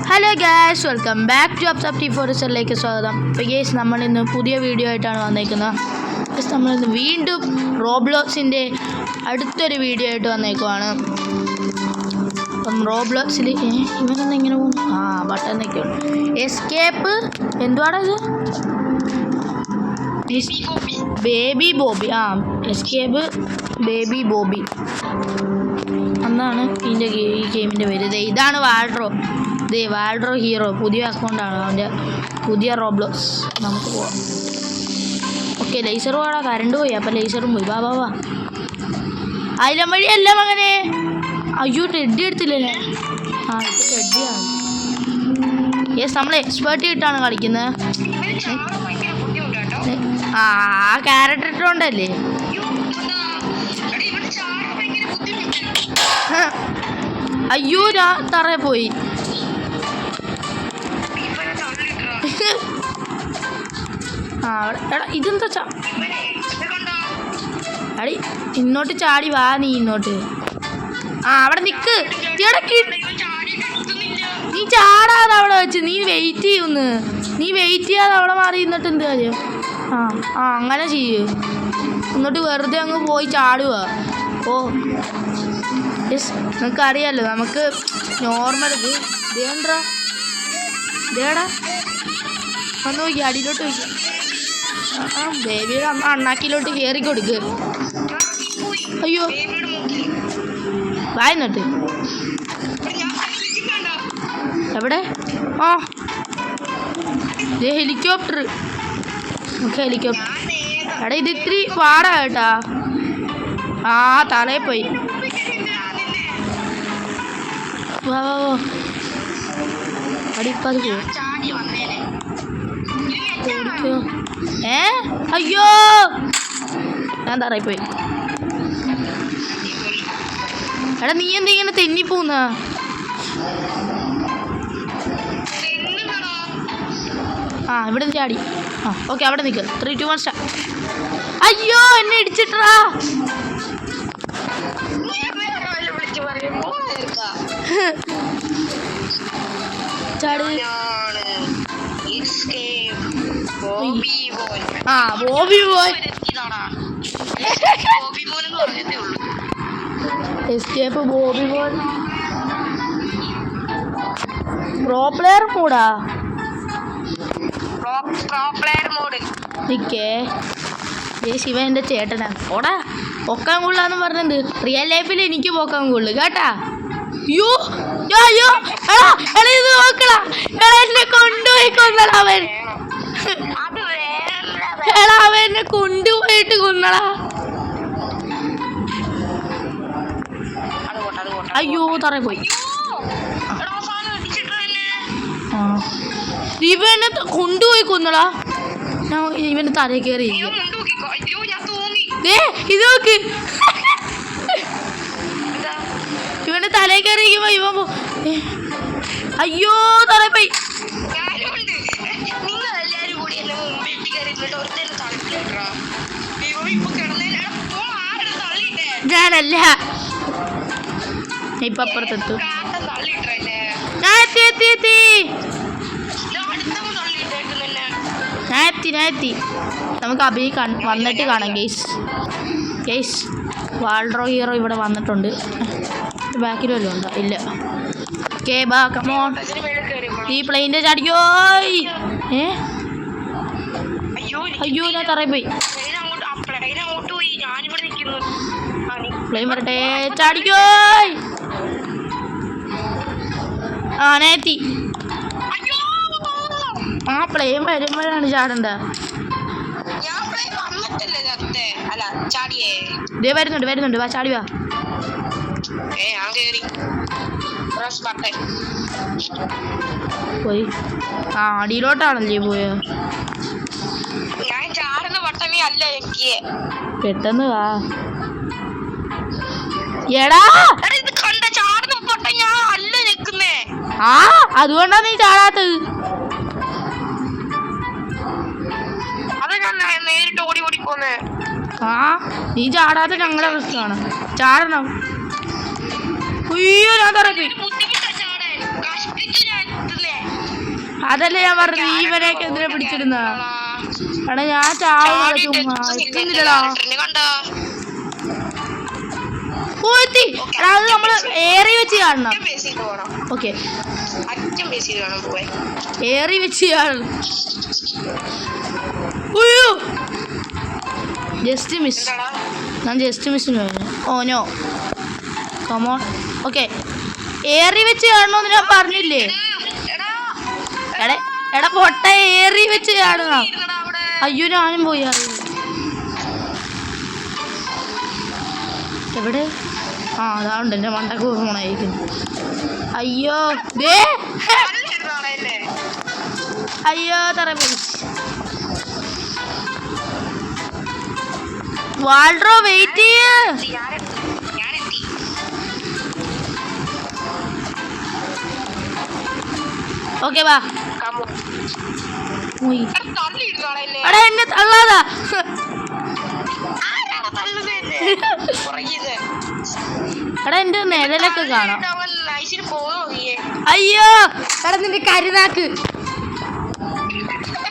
Hello guys, welcome back to അപ്സ് ടി ഫോറസ്റ്റിലേക്ക് സ്വാഗതം. അപ്പോൾ ഗൈസ്, നമ്മളിന്ന് പുതിയ വീഡിയോ ആയിട്ടാണ് വന്നേക്കുന്നത്. ഗൈസ്, നമ്മളിന്ന് വീണ്ടും റോബ്ലോക്സിൻ്റെ അടുത്തൊരു വീഡിയോ ആയിട്ട് വന്നേക്കുവാണ്. അപ്പം റോബ്ലോക്സിൽ ഇവനെന്ന് ഇങ്ങനെ പോകുന്നു. ബട്ടൺ ഉണ്ട്. എസ്കേപ്പ് എന്തുവാണ് ഇത്? Baby Bobby. Escape baby Bobby എന്നാണ് ഇതിൻ്റെ ഈ ഗെയിമിൻ്റെ പേര്. ഇതാണ് വാൾഡ്രോ. വാൾഡ്രോ ഹീറോ പുതിയ അക്കൗണ്ടാണ് അവൻ്റെ, പുതിയ റോബ്ലോക്സ്. നമുക്ക് പോവാം. ഓക്കെ, ലേസർ പോകാം. കറണ്ട് പോയി, അപ്പം ലേസറും പോയി. വാ വാ വാ. അതിലും വഴിയെല്ലാം അങ്ങനെ. അയ്യോ, ടെഡ്ഡി എടുത്തില്ലല്ലേ? ഇത് ടെഡ്ഡിയാണ്. യെസ്, നമ്മൾ എക്സ്പേർട്ട് ഇട്ടാണ് കളിക്കുന്നത്. ക്യാരക്ടർ ഇട്ടുകൊണ്ടല്ലേ? അയ്യോ, ഞാൻ തറയെ പോയി. എടാ ഇതെന്താ അടി ഇങ്ങോട്ട് ചാടി വാ. നീ ഇങ്ങോട്ട് അവിടെ നിക്ക്. നീ ചാടാതെ അവിടെ വെച്ച് നീ വെയിറ്റ് ചെയ്യുന്നു. നീ വെയിറ്റ് ചെയ്യാതെ അവിടെ മാറി നിന്നിട്ട് എന്ത് കാര്യം? അങ്ങനെ ചെയ്യൂ. എന്നിട്ട് വെറുതെ അങ്ങ് പോയി ചാടുക. യെസ്, നിങ്ങൾക്ക് അറിയാമല്ലോ, നമുക്ക് നോർമൽ ഇത് ദേണ്ടാ ദേടാ വന്ന് നോക്കി അടിയിലോട്ട് വയ്ക്കുക. ബേബിയുടെ അണ്ണാക്കിലോട്ട് കയറി കൊടുക്കുക. അയ്യോ, വായന്നിട്ട് എവിടെ? ഹെലികോപ്റ്റർ. നമുക്ക് ഹെലികോപ്റ്റർ. എടാ ഇത് ഇത്തിരി പാടാ കേട്ടാ. തലയിൽ പോയി. വാ വാ വാ. അടിപ്പത് പോ. അയ്യോ, ഞാൻ തറയിൽ പോയി. എടാ നീ എന്താ ഇങ്ങനെ തെന്നിപ്പോന്ന? ഇവിടെ ചാടി. ഓക്കെ, അവിടെ നിൽക്ക്. 3, 2, 1 സ്റ്റാർട്ട്. അയ്യോ, എന്നെ ഇടിച്ചിട്ടാ. Bobby boy. Escape Bobby boy. Pro player മോഡാ? നിക്കേ, ശിവ എൻ്റെ ചേട്ടനാണ്. ഓടാ, പൊക്കാൻ കൊള്ളാന്ന് പറഞ്ഞത്. റിയൽ ലൈഫിൽ എനിക്ക് പൊക്കാൻ കൊള്ളു കേട്ടാ. അയ്യോ അയ്യോ, ഇത് നോക്കടാ. എന്നെ കൊണ്ടുപോയി കൊന്നടാ അവൻ. അവനെ കൊണ്ടുപോയിട്ട് കൊന്നടാ. അയ്യോ, തറ പോയി. ഇവനെ കൊണ്ടുപോയി കൊന്നടാ. ഇവന്റെ തലയിൽ കയറി. ഇത് നോക്ക്, ഇവന്റെ തലയിൽ കയറിയിരിക്കുമ്പോ ഇവൻ അയ്യോ തറ പോയി. ഞാനല്ല, ഇപ്പൊ അപ്പുറത്തെത്തു. ഞാൻ എത്തി. നമുക്ക് അഭി വന്നിട്ട് കാണാം. ഗെയ്സ് വാൾഡ്രോ ഹീറോ ഇവിടെ വന്നിട്ടുണ്ട്. ബാക്കിൽ വല്ലതും ഉണ്ടോ? ഇല്ല. ഓക്കെ, ബാ കമോൺ. ഈ പ്ലെയിൻ്റെ ചാടിക്കോ. അയ്യോ, ഞാൻ തറയിൽ പോയി. പ്ലെയിൻ വരട്ടെ. ചാടിക്കോ. നേത്തി. പ്ലെയിൻ വരുമ്പോഴാണ് ചാടണ്ട. വരുന്നുണ്ട്. വാ, ചാടി വാ. പോയി. അടിയിലോട്ടാണല്ലേ പോയ. പെട്ടെന്ന് വാ. എടാ അതുകൊണ്ടാ നീ ചാടാത്തത്. നീ ചാടാത്ത ഞങ്ങളെ പ്രശ്നമാണ്. ചാടണം. അയ്യോ, ഞാൻ തറപ്പി. അതല്ലേ ഞാൻ പറഞ്ഞു നീ ഇവരെയൊക്കെ എന്തിനാ പിടിച്ചിരുന്ന എടാ ഞാൻ ചാവുന്നതാ ചുമ്മാ എത്തുന്നില്ലടാ പോയി എടാ അത് നമ്മള് ഏറി വെച്ച് കാണണം ഓക്കെ ഏറി വെച്ച് കാണണം അയ്യോ ജസ്റ്റ് മിസ് ഞാൻ ജസ്റ്റ് മിസ്സിന് പോയിരുന്നു ഓ നോ കമോൺ ഓക്കെ ഏറി വെച്ച് കാണണമെന്ന് ഞാൻ പറഞ്ഞില്ലേ എടാ എടാ പൊട്ട ഏറി വെച്ച് കാണുക അയ്യോ ഞാനും പോയി അറിയില്ല എവിടെ ആ അതാണ്ട് എൻ്റെ മണ്ടക്ക് പോകണമായിരിക്കുന്നു അയ്യോ ദേ അയ്യോ തറ വാൾഡ്രോ വെയിറ്റ് ചെയ്യ ഓക്കെ വാ എടാ എന്നെ തള്ളാതാ എടാ എന്റെ നിഴലൊക്കെ കാണാം അയ്യോ എടാ നിന്റെ കരുനാക്ക്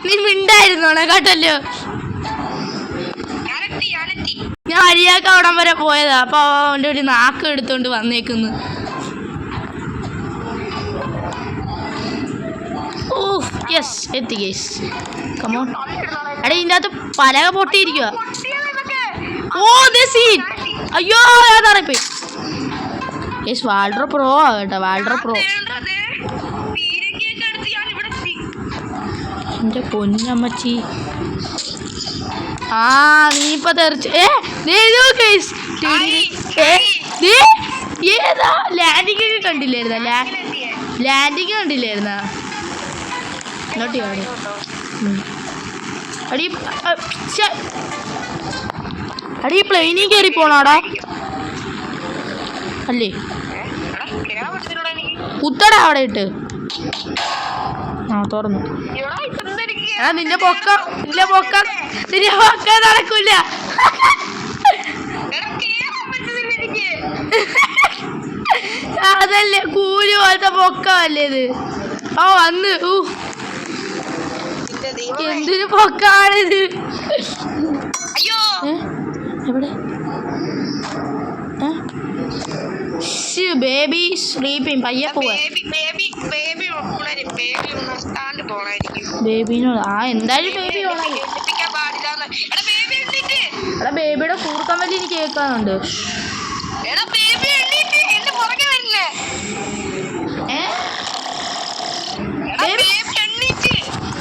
നീ മിണ്ടായിരുന്നോണെ കേട്ടല്ലോ ഞാൻ അരിയാക്ക് അവിടം വരെ പോയതാ അപ്പൊ അവന്റെ ഒരു നാക്ക് എടുത്തോണ്ട് വന്നേക്കുന്നു യെസ് എത്തി ഗേസ് കമോൺ എടാ ഇതിൻ്റെ അകത്ത് പലക പൊട്ടിയിരിക്കുക ഓ സീൻ അയ്യോ ഞാൻ അറിയിപ്പോയി യെസ് വാൾഡ്രോ പ്രോ ആകട്ടെ വാൾഡ്രോ പ്രോ എൻ്റെ പൊന്നമ്മച്ചി ആ നീ ഇപ്പൊ തെറിച്ച് ഏതാ ലാൻഡിങ് കണ്ടില്ലായിരുന്ന ലാൻഡിങ് കണ്ടില്ലായിരുന്ന ഇങ്ങോട്ട് അടി അടി പ്ലെയിനിൽ കയറി പോണാടാ അല്ലേ കുത്തടാ അവിടെ ഇട്ട് ആ തുറന്നു നിന്റെ പൊക്ക നടക്കൂല അതല്ലേ കൂലി പോലത്തെ പൊക്കല്ലേ ഇത് ഓ വന്ന് എന്തൊരു പൊക്കാണിത് എവിടെ ബേബി സ്ലീപ്പിംഗ് പയ്യെ പോവാ ബേബിനോട് ആ എന്തായാലും ബേബി എടാ ബേബിയുടെ കൂർക്കമ്മലി എനിക്ക് കേൾക്കാനുണ്ട്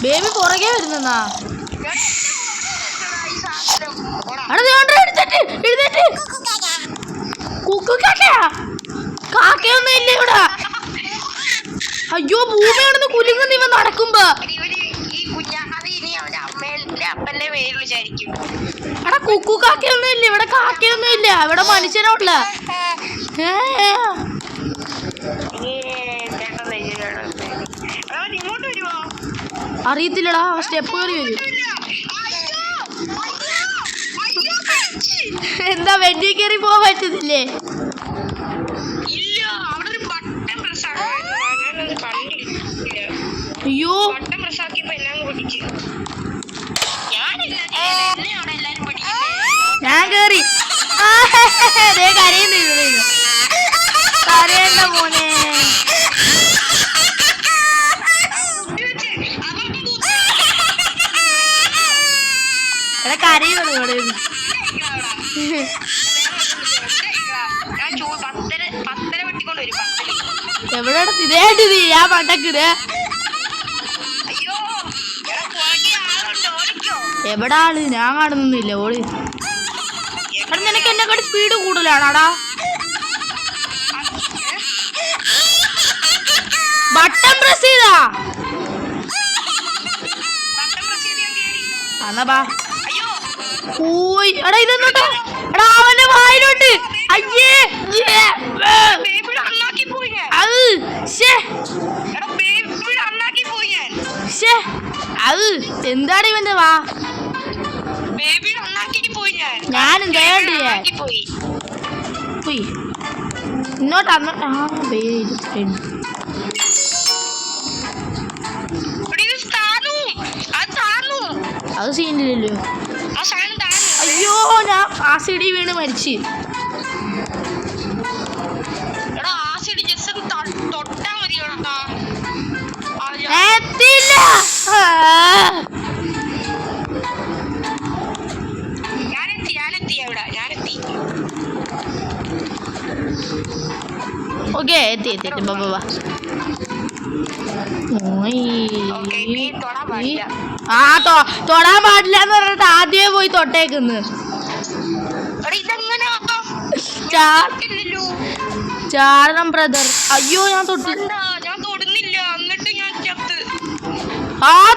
ബേബി പുറകെ വരുന്നാ കാക്കയൊന്നും ഇല്ല ഇവിടെ അയ്യോ ഭൂമിയാണെന്ന് കുലുങ്ങുന്ന ഇവ നടക്കുമ്പോ എടാ കുക്കു കാക്കയൊന്നും ഇല്ല ഇവിടെ കാക്കയൊന്നും ഇല്ല ഇവിടെ മനുഷ്യനുള്ള അറിയത്തില്ലടാ സ്റ്റെപ്പ് കയറി വരും എന്താ വെണ്ടി കയറി പോവാൻ പറ്റുന്നില്ലേ അയ്യോ ഞാൻ കേറി കരയണ്ട മോനെ എടാ കരയുന്നു ഇവിടെ എവിടെ ഇതേട്ട് നീ ആ പണ്ടക്കിത് എവിടെ ആള് ഞാൻ കാണുന്നില്ല ഓള് എടാ നിനക്ക് എന്നെക്കാട്ടി സ്പീഡ് കൂടുതലാണാടാ ബട്ടൺ പ്രസ് ചെയ്താ എന്നാ ബാ പോയി എടാ ഇതെന്നോട്ടാ എടാ അവന്റെ വായിലോട്ട് അയ്യേ അത് എന്താണ് ഇവന്റെ വാ ഞാനും പോയി ഇന്നോട്ട് അത് സീനില്ലല്ലോ. അയ്യോ ഞാൻ ആസിഡി വീണ് മരിച്ച്. ഓക്കെ എത്തി എത്തി എത്തി ബാ ആ തൊടാൻ പാടില്ല എന്ന് പറഞ്ഞിട്ട് ആദ്യമേ പോയി തൊട്ടേക്കുന്നു. ചാടണം ബ്രദർ. അയ്യോ ഞാൻ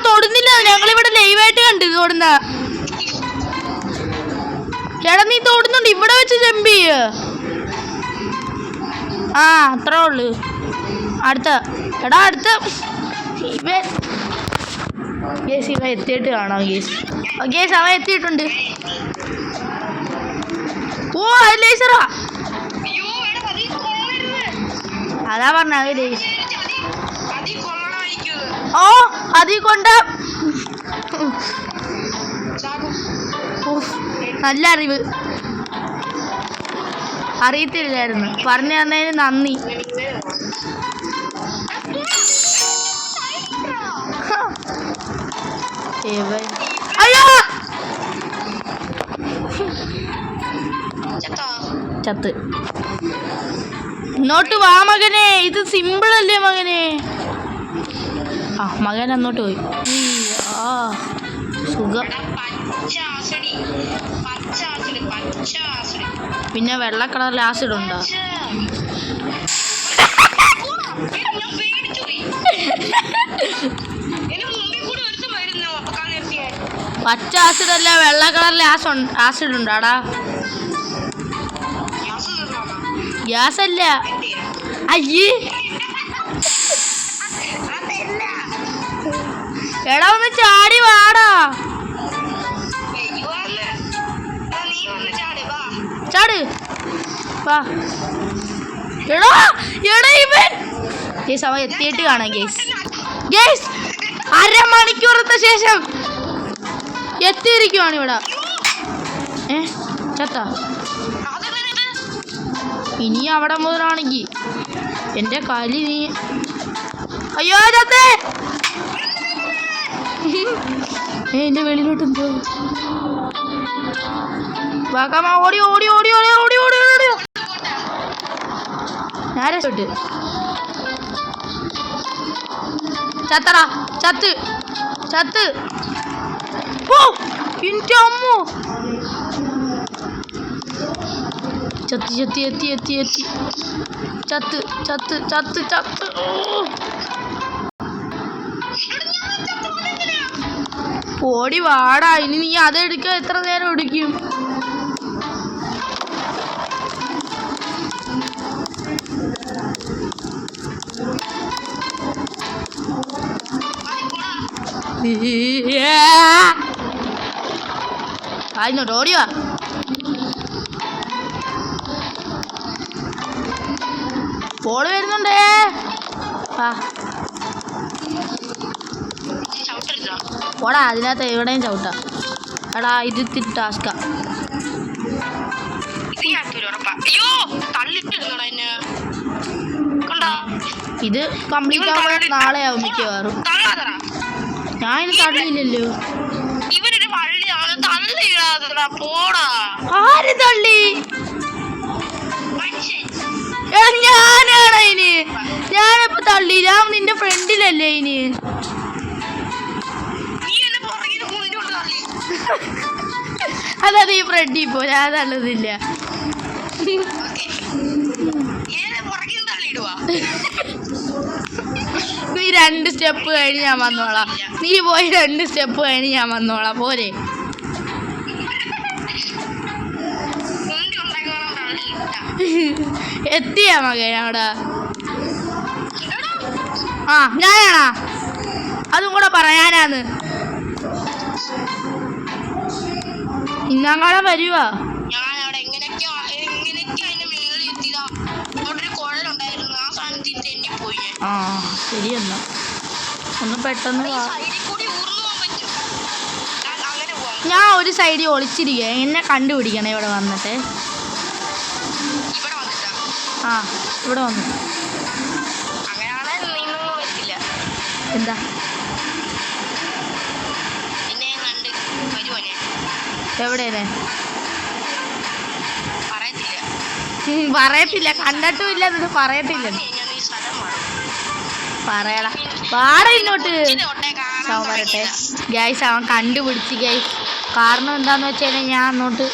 തൊടുന്നില്ല. ഞങ്ങളിവിടെ ലൈവായിട്ട് കണ്ടു തൊടുന്ന. എടാ നീ തൊടുന്നുണ്ട് ഇവിടെ വെച്ച് ജമ്പ് ചെയ്യ. അത്രേ ഉള്ളു. അടുത്ത ഇവ എത്തിയിട്ട് കാണാം ഗേസ് അവൻ എത്തിയിട്ടുണ്ട്. ഓ ലേസറാ. അതാ പറഞ്ഞ ഓ അതിൽ കൊണ്ട് നല്ല അറിവ്. അറിയത്തില്ലായിരുന്നു. പറഞ്ഞു തന്നതിന് നന്ദി. അയ്യോ ചത്ത്. ഇങ്ങോട്ട് വാ മകനെ. ഇത് സിമ്പിൾ അല്ലേ മകനെ. മകൻ അങ്ങോട്ട് പോയി. സുഖം. പിന്നെ വെള്ള കളറിൽ ആസിഡ് ഉണ്ടോ? പച്ച ആസിഡ് അല്ല വെള്ള കളറിൽ ആസിഡ് ഉണ്ടാടാ. ഗ്യാസ് അല്ല. അയ്യേ എടാ ഒന്ന് ചാടി വാടാ. ചാട് വാ. എടാ ഇവൻ അവൻ എത്തിയിട്ട് കാണാം ഗേസ്. അരമണിക്കൂറത്തെ ശേഷം എത്തിയിരിക്കുവാണ് ഇവിടെ. ചത്ത. ഇനി അവിടെ മുതലാണെങ്കിൽ എൻ്റെ കലി നീ. അയ്യോ ചത്തേ. എൻ്റെ വെളിയിലോട്ട് എന്തോ വാക്കാമ. ഓടി ഓടി ഓടി ഓടി ഓടി ഓടി ഓടി ഞാൻ രക്ഷപ്പെട്ട്. ചത്തടാ. ചത്ത് ഓ എൻ്റെ അമ്മോ. എത്തി ചത്ത്. ഓടി വാടാ. ഇനി നീ അതെടുക്ക. എത്ര നേരം എടുക്കും? ആയിന്നോട്ട് ഓടിവാ. പോള് വരുന്നുണ്ടേ. പോടാ. അതിനകത്ത് എവിടെയും ചവിട്ടാ. എടാ ഇത് ഇത്തിരി ടാസ്കാ. ഇത് കംപ്ലീറ്റ് ആവാൻ നാളെ ആവും മിക്കവാറും. ഞാൻ ഇത് തള്ളിയില്ലല്ലോ. ആര് തള്ളി? ഞാനാണ് ഇനി. ഞാനിപ്പോ തള്ളി. ഞാൻ നിന്റെ ഫ്രണ്ടിലല്ലേ ഇനി. അതാ നീ ഫ്രണ്ടിൽ പോ. ഞാൻ തള്ളുന്നില്ല. നീ 2 സ്റ്റെപ്പ് കഴിഞ്ഞ് ഞാൻ വന്നോളാം. നീ പോയി 2 സ്റ്റെപ്പ് കഴിഞ്ഞ് ഞാൻ വന്നോളാം. പോരെ. എത്തിയാ മകൻ അവിടെ. ഞാനാണാ? അതും കൂടെ പറയാനാന്ന്. ഇന്നങ്ങാളം വരുവാ. ശരിയെന്നാ ഒന്ന് പെട്ടെന്ന് വാ. ഞാൻ ഒരു സൈഡിൽ ഒളിച്ചിരിക്കുക, എന്നെ കണ്ടുപിടിക്കണേ ഇവിടെ വന്നിട്ട്. ആ ഇവിടെ വന്നു. എന്താ എവിടെയാണ് പറയത്തില്ല, കണ്ടിട്ടുമില്ല, എന്നിട്ട് പറയത്തില്ല. പറയടാ, പാട ഇങ്ങോട്ട്. വരട്ടെ ഗൈസ്, അവൻ കണ്ടുപിടിച്ച് ഗൈസ്. കാരണം എന്താന്ന് വെച്ച് കഴിഞ്ഞാൽ ഞാൻ അങ്ങോട്ട്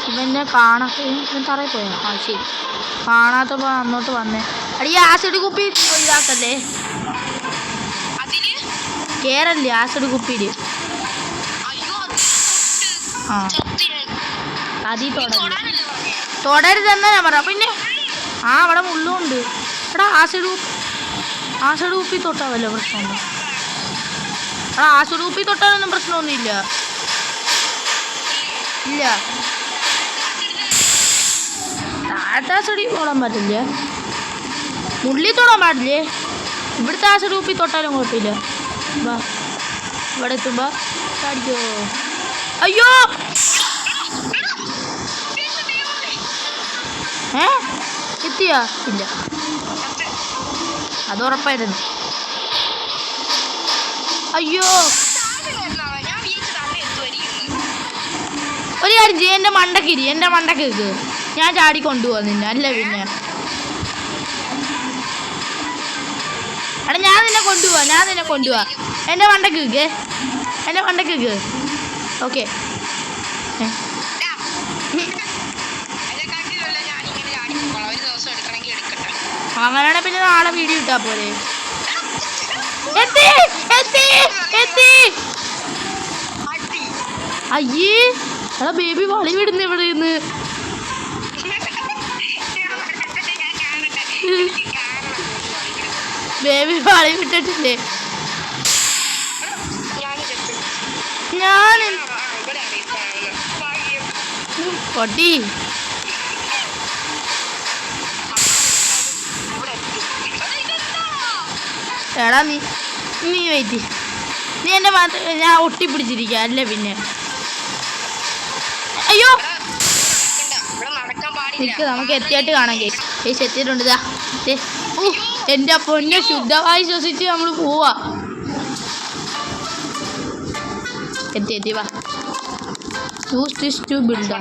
ഇവനെ തറയിൽ പോയാ. ആ ശരി, കാണാത്തപ്പോൾ അങ്ങോട്ട് വന്നേ. അടി ആസിഡ് കുപ്പി ഇതാക്കല്ലേ, കേറല്ലേ ആസിഡ് കുപ്പിയില്. ആ അതി തുടരുതെന്നാ ഞാൻ പറയാം. പിന്നെ ആ അവിടെ മുള്ളുണ്ട്. എടാ ആസിഡ് കുപ്പി തൊട്ടാ വല്ല പ്രശ്നമുണ്ടോ? എടാ ആസിഡ് കുപ്പി തൊട്ടാലൊന്നും പ്രശ്നമൊന്നുമില്ല. ഇല്ല, താഴത്തെ ആസിഡ് തൊടാൻ പറ്റില്ല, മുള്ളി തൊടാൻ പാടില്ലേ. ഇവിടുത്തെ ആസിഡ് കുപ്പി തൊട്ടാലും കുഴപ്പമില്ല. വാ, ഇവിടെ എത്തുമ്പോ അടിക്കോ. അയ്യോ എത്തിയാ? ഇല്ല, അത് ഉറപ്പായിരുന്നു. അയ്യോ ഒരു കാര്യം ചെയ്യ, എൻ്റെ മണ്ടക്കിരി, എൻ്റെ മണ്ടക്ക് ഞാൻ ചാടി കൊണ്ടുപോവാ നിന്നെ. അല്ല പിന്നെ എടാ ഞാൻ നിന്നെ കൊണ്ടുപോവാ. എൻ്റെ മണ്ടക്ക് ഓക്കെ. അങ്ങനെയാണെ പിന്നെ നാളെ വീഡിയോ ഇട്ടാ പോലെ. അയ്യേ എടാ ബേബി വളി വിടുന്നു ഇവിടെ നിന്ന്. ബേബി വളി വിട്ടിട്ടില്ലേ? ഞാൻ പൊട്ടി. എടാ നീ വെയിറ്റ്, നീ എൻ്റെ മാത്രം ഞാൻ ഒട്ടിപ്പിടിച്ചിരിക്കുക. അല്ല പിന്നെ അയ്യോ നമുക്ക് എത്തിയായിട്ട് കാണാം. കേസ് എത്തിയിട്ടുണ്ട്. എൻ്റെ പൊന്നെ ശുദ്ധമായി ശ്വസിച്ച് നമ്മൾ പോവാ. എത്തി വാ. Use this to build.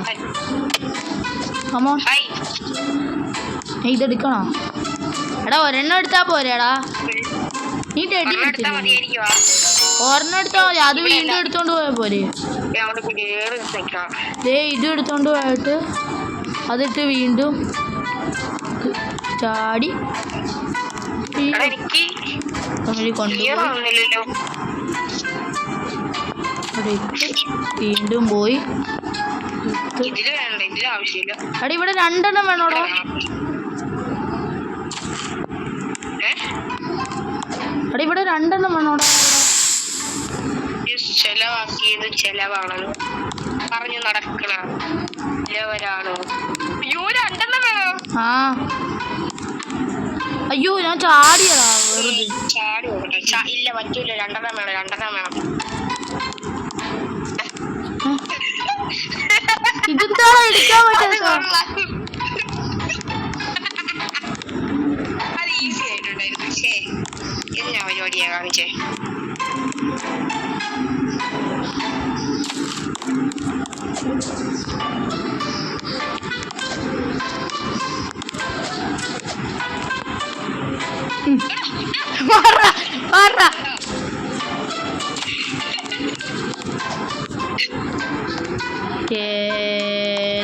Come on, ഇതെടുക്കണോ? എടാ ഒരെണ്ണം എടുത്താ പോരെടാ. നീ ടെഡി ഒരെണ്ണം എടുത്താ മതി. അത് വീണ്ടും എടുത്തോണ്ട് പോയാ പോരെ. ഇത് എടുത്തോണ്ട് പോയിട്ട് അതിട്ട് വീണ്ടും ചാടി വീണ്ടും പോയി. അടി ഇവിടെ രണ്ടെണ്ണം വേണോടോ. അടി ഇവിടെ രണ്ടെണ്ണം വേണോടോ. ചെലവാക്കിയത് ചെലവാണെന്ന് പറഞ്ഞു നടക്കണ ലെവലാണോ? അയ്യോ രണ്ടെണ്ണം വേണോ? ആ അയ്യോ ഞാൻ ചാടിയതാ വെറുതെ. ചാടി ഇല്ല പറ്റൂല, രണ്ടെണ്ണം വേണം. ഇതെന്താ എടുക്കാൻ പറ്റാ? അത് ഈസി ആയിട്ടുണ്ടായിരുന്നു. പക്ഷേ ഇത് ഞാൻ പരിപാടിയാ കാണിച്ചേ.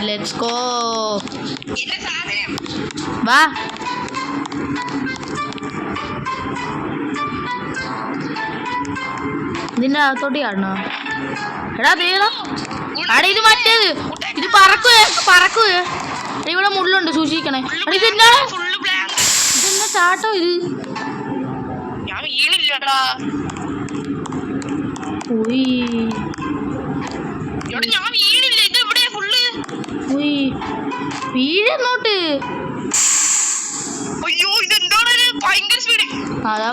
Let's go. വാ ഇതിന്റെ അകത്തോട്ട് കാണണോ? എടാ ദേടാ അടാ ഇത് മറ്റേത്, ഇത് പറക്കുക. ഇവിടെ മുള്ളുണ്ട്, സൂക്ഷിക്കണേ. ഇതെന്നാ ചാട്ടോ ഇത്? വീഴന്നോട്ട്. അതാ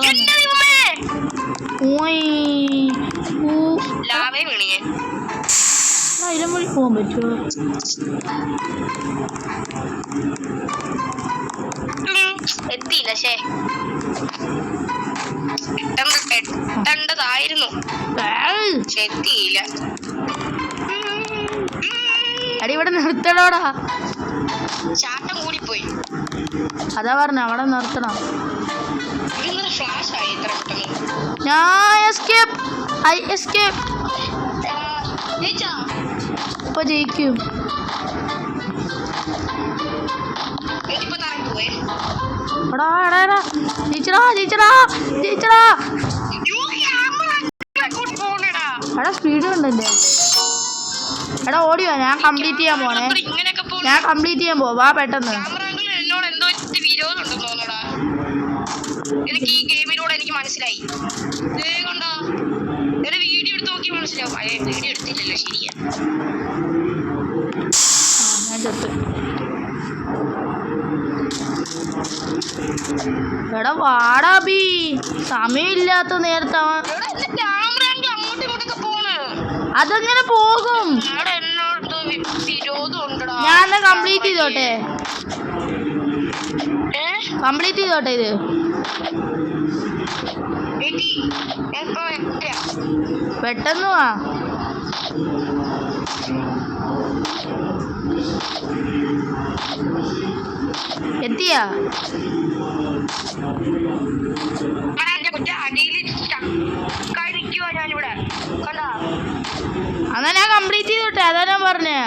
ലാവേ വീണിയേ. അതിലും വഴി പോകാൻ പറ്റുമോ? എത്തിയില്ല. എത്തേണ്ടതായിരുന്നു. എത്തിയില്ല. അടി ഇവിടെ നിർത്തണോടാ. ചാട്ടം കൂടിപ്പോയി. അതാ പറഞ്ഞ അവിടെ നിർത്തണം. ഫ്ലാഷ് ആയി എത്ര പെട്ടെന്ന്. ഞാൻ എസ്കേപ്പ്. ഇപ്പൊ ജയിക്കും. എടാ ജയിച്ചടാ. എടാ സ്പീഡ് കണ്ടല്ലേ. എടാ ഓടിയോ. ഞാൻ കംപ്ലീറ്റ് ചെയ്യാൻ പോവാ പെട്ടെന്ന്. എനിക്ക് ഈ ഗെയിമിലൂടെ എനിക്ക് മനസ്സിലായി. വീഡിയോ എടുത്ത് നോക്കി മനസ്സിലാവും. വീഡിയോ എടുത്തില്ലല്ലോ. ശരിയാ. എടാ വാടാ ബി. സമയമില്ലാത്ത നേരത്തെ അതെങ്ങനെ പോകും? ഞാൻ കംപ്ലീറ്റ് ചെയ്തോട്ടെ ഇത്. പെട്ടെന്ന് വാ. എത്തിയാ? അതാ ഞാൻ കംപ്ലീറ്റ് ചെയ്തോട്ടെ. അതാ ഞാൻ പറഞ്ഞേ.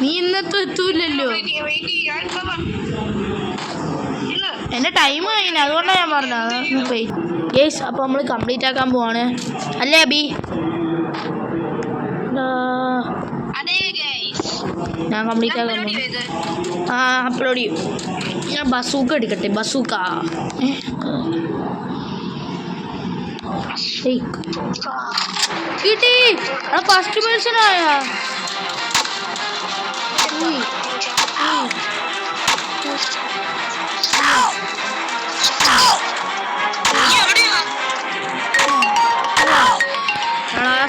നീ ഇന്നത്തെ എത്തൂല്ലല്ലോ. എന്റെ ടൈം കഴിഞ്ഞ അതുകൊണ്ടാണ് ഞാൻ പറഞ്ഞത്. ഗേസ് അപ്പോൾ നമ്മൾ കംപ്ലീറ്റ് ആക്കാൻ പോവാണ് അല്ലേ അബി? ഞാൻ കംപ്ലീറ്റ് ആക്കാൻ അപ്ലോഡ് ചെയ്യും. ഞാൻ ബസൂക്ക എടുക്കട്ടെ. ബസൂക്ക കിട്ടി. ഫസ്റ്റ് പേഴ്സൺ ആയാ.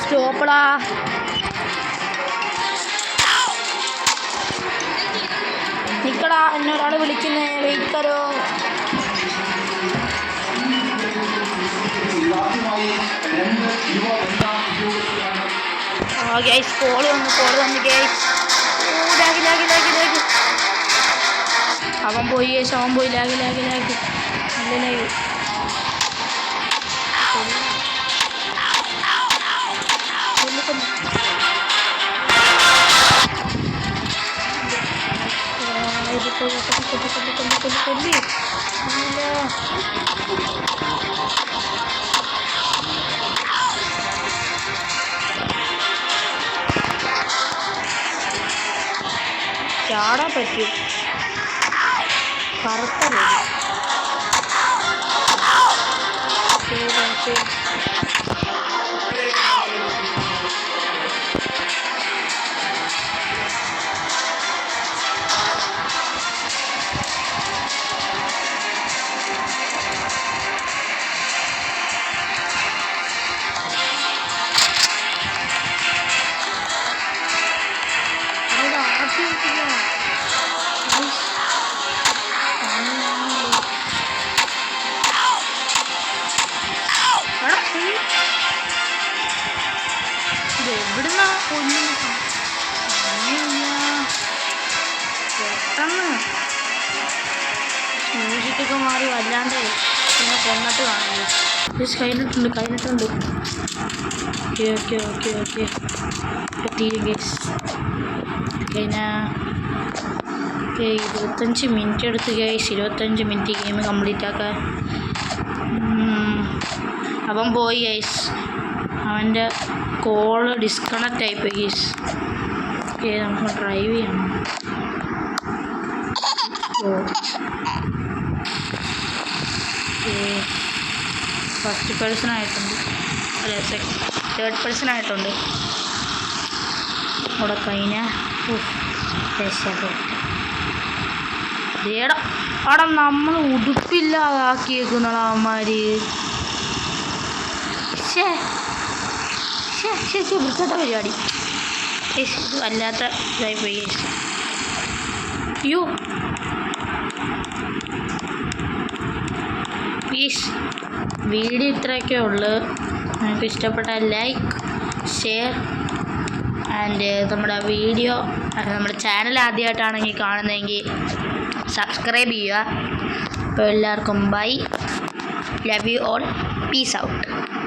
സ്റ്റോപ്പടാ. നിക്കടാ. എന്നെ ഒരാൾ വിളിക്കുന്നേ. വെയിറ്റ് കരോ. ഗൈസ് കോള് വന്നു ഗൈസ്. ലാഗ്. അവൻ പോയി ലാഗ്. നല്ല ലാഗ്. ചാടാൻ പറ്റും. കറുത്തല്ലേ. എവിടുന്നാ പെട്ടെന്ന് മ്യൂസിക്കൊക്കെ മാറി വല്ലാണ്ട് പിന്നെ കൊന്നിട്ട് കാണുന്നു. കഴിഞ്ഞിട്ടുണ്ട്. ഓക്കെ പറ്റിയില്ല ഗേസ്. പിന്നെ 25 മിനിറ്റ് എടുത്ത് ഗേസ്. 25 മിനിറ്റ് ഗെയിം കംപ്ലീറ്റ് ആക്കാൻ. അവൻ പോയി ഗേസ്. അവൻ്റെ കോള് ഡിസ്കണക്റ്റ് ആയിപ്പോയി ഗേസ്. ഓക്കെ നമുക്ക് ഡ്രൈവ് ചെയ്യണം. ഫസ്റ്റ് പേഴ്സൺ ആയിട്ടുണ്ട്. അല്ല തേർഡ് പേഴ്സൺ ആയിട്ടുണ്ട്. അവിടെ കഴിഞ്ഞാൽ അവിടെ നമ്മൾ ഉടുപ്പില്ലാതാക്കിയേക്കുന്നടാ അവന്മാർ. വൃത്തികെട്ട പരിപാടി. ഇത് വല്ലാത്ത ഇതായി പോയി. അയ്യോ പ്ലീസ് വീഡിയോ ഇത്രയൊക്കെ ഉള്ളു. നിങ്ങൾക്ക് ഇഷ്ടപ്പെട്ടാൽ ലൈക്ക് ഷെയർ ആൻഡ് നമ്മുടെ ചാനൽ ആദ്യമായിട്ടാണെങ്കിൽ കാണുന്നതെങ്കിൽ സബ്സ്ക്രൈബ് ചെയ്യുക. അപ്പോൾ എല്ലാവർക്കും bye, love you all, peace out.